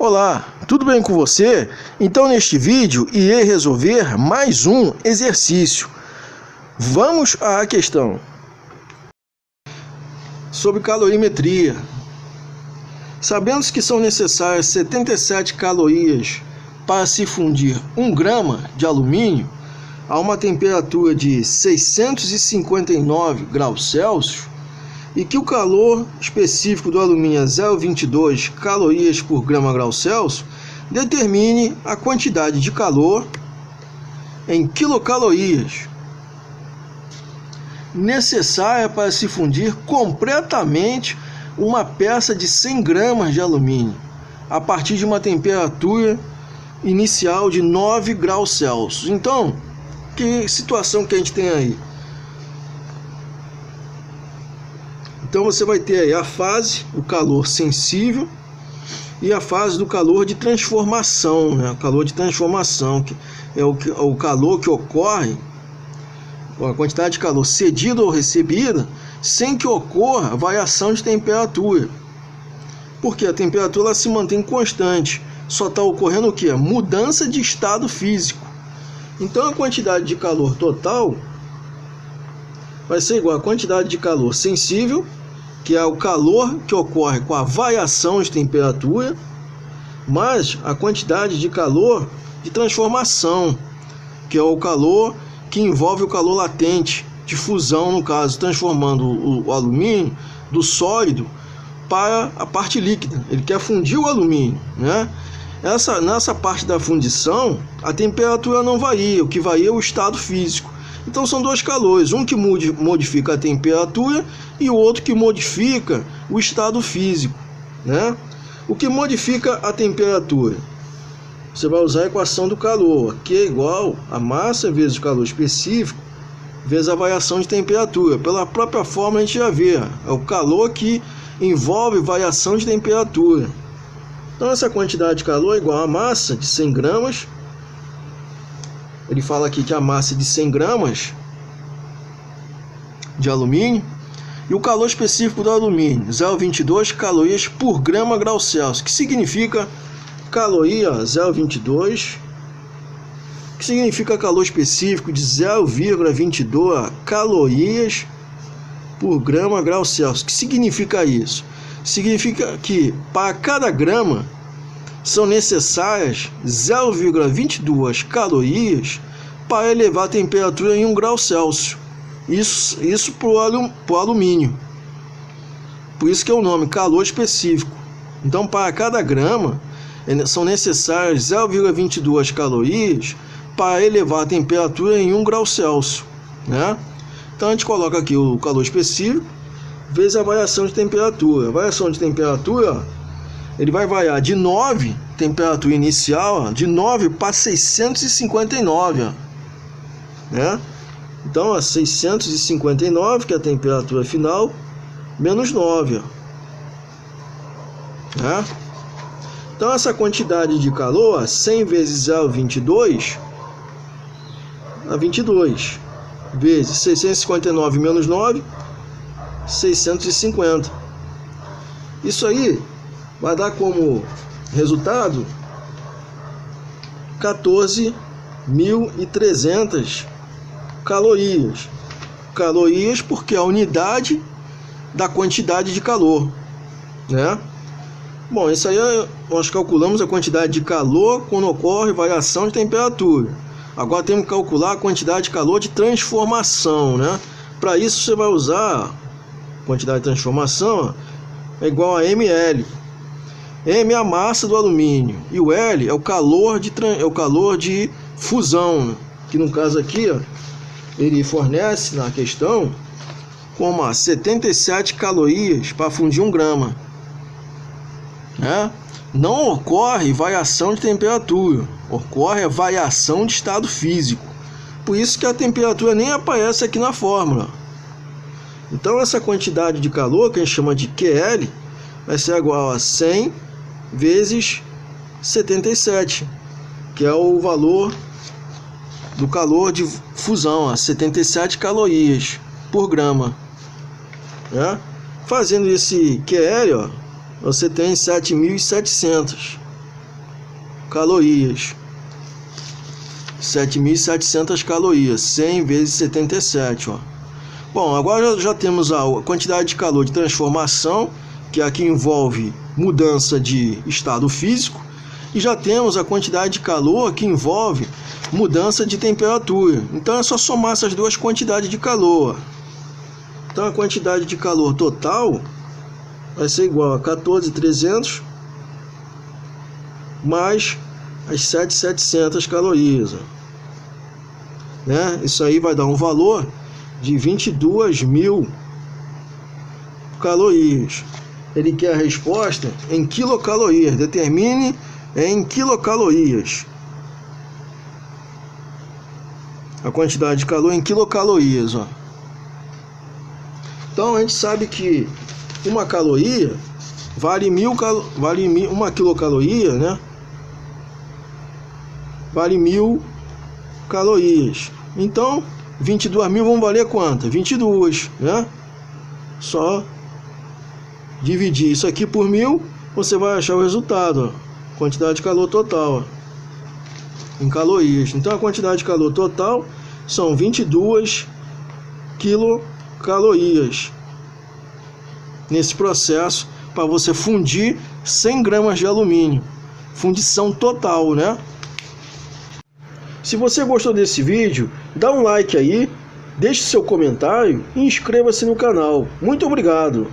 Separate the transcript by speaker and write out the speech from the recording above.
Speaker 1: Olá, tudo bem com você? Então neste vídeo irei resolver mais um exercício. Vamos à questão. Sobre calorimetria. Sabendo que são necessárias 77 calorias para se fundir 1 grama de alumínio a uma temperatura de 659 graus Celsius, e que o calor específico do alumínio é 0,22 calorias por grama grau Celsius, determine a quantidade de calor em quilocalorias necessária para se fundir completamente uma peça de 100 gramas de alumínio a partir de uma temperatura inicial de 9 graus Celsius. Então, que situação que a gente tem aí? Então você vai ter aí a fase do calor sensível e a fase do calor de transformação, né? O calor de transformação, que é o calor que ocorre, a quantidade de calor cedida ou recebida, sem que ocorra variação de temperatura. Porque a temperatura ela se mantém constante, só está ocorrendo o que? Mudança de estado físico. Então a quantidade de calor total vai ser igual à quantidade de calor sensível, que é o calor que ocorre com a variação de temperatura, mais a quantidade de calor de transformação, que é o calor que envolve o calor latente, de fusão no caso, transformando o alumínio do sólido para a parte líquida. Ele quer fundir o alumínio, né? Nessa parte da fundição, a temperatura não varia, o que varia é o estado físico. Então são dois calores, um que modifica a temperatura e o outro que modifica o estado físico, né? O que modifica a temperatura, você vai usar a equação do calor, que é igual a massa vezes o calor específico vezes a variação de temperatura. Pela própria forma a gente já vê, é o calor que envolve variação de temperatura. Então essa quantidade de calor é igual a massa de 100 gramas. Ele fala aqui que a massa é de 100 gramas de alumínio e o calor específico do alumínio, 0,22 calorias por grama grau Celsius, que significa caloria 0,22, que significa calor específico de 0,22 calorias por grama grau Celsius. Que significa isso? Significa que para cada grama são necessárias 0,22 calorias para elevar a temperatura em 1 grau Celsius. Isso para o alumínio. Por isso que é o nome, calor específico. Então, para cada grama, são necessárias 0,22 calorias para elevar a temperatura em 1 grau Celsius, né? Então, a gente coloca aqui o calor específico vezes a variação de temperatura. A variação de temperatura, ele vai variar de 9, temperatura inicial, de 9 para 659, né? Então, 659, que é a temperatura final, menos 9, né? Então, essa quantidade de calor, 100 vezes 0,22, dá 22, vezes 659 menos 9, 650. Isso aí vai dar como resultado 14.300 calorias. Calorias porque é a unidade da quantidade de calor, né? Bom, isso aí nós calculamos a quantidade de calor quando ocorre variação de temperatura. Agora temos que calcular a quantidade de calor de transformação, né? Para isso você vai usar a quantidade de transformação é igual a ml. M é a massa do alumínio e o L é o calor de fusão, que no caso aqui, ó, ele fornece na questão como 77 calorias para fundir 1 grama, né? Não ocorre variação de temperatura, ocorre a variação de estado físico. Por isso que a temperatura nem aparece aqui na fórmula. Então essa quantidade de calor, que a gente chama de QL, vai ser igual a 100 vezes 77, que é o valor do calor de fusão, 77 calorias por grama, né? Fazendo esse QL, ó, você tem 7.700, calorias. 7.700 calorias, 100 vezes 77, ó. Bom, agora já temos a quantidade de calor de transformação, que aqui envolve mudança de estado físico, e já temos a quantidade de calor que envolve mudança de temperatura. Então é só somar essas duas quantidades de calor. Então a quantidade de calor total vai ser igual a 14.300 mais as 7.700 calorias, né? Isso aí vai dar um valor de 22.000 calorias. Ele quer a resposta em quilocalorias. Determine em quilocalorias a quantidade de calor em quilocalorias, ó. Então a gente sabe que uma caloria vale uma quilocaloria, né? Vale 1.000 calorias. Então 22.000 vão valer quanto? 22, né? Só dividir isso aqui por 1.000, você vai achar o resultado, ó. Quantidade de calor total, ó, em calorias. Então a quantidade de calor total são 22 quilocalorias nesse processo para você fundir 100 gramas de alumínio. Fundição total, né? Se você gostou desse vídeo, dá um like aí, deixe seu comentário e inscreva-se no canal. Muito obrigado!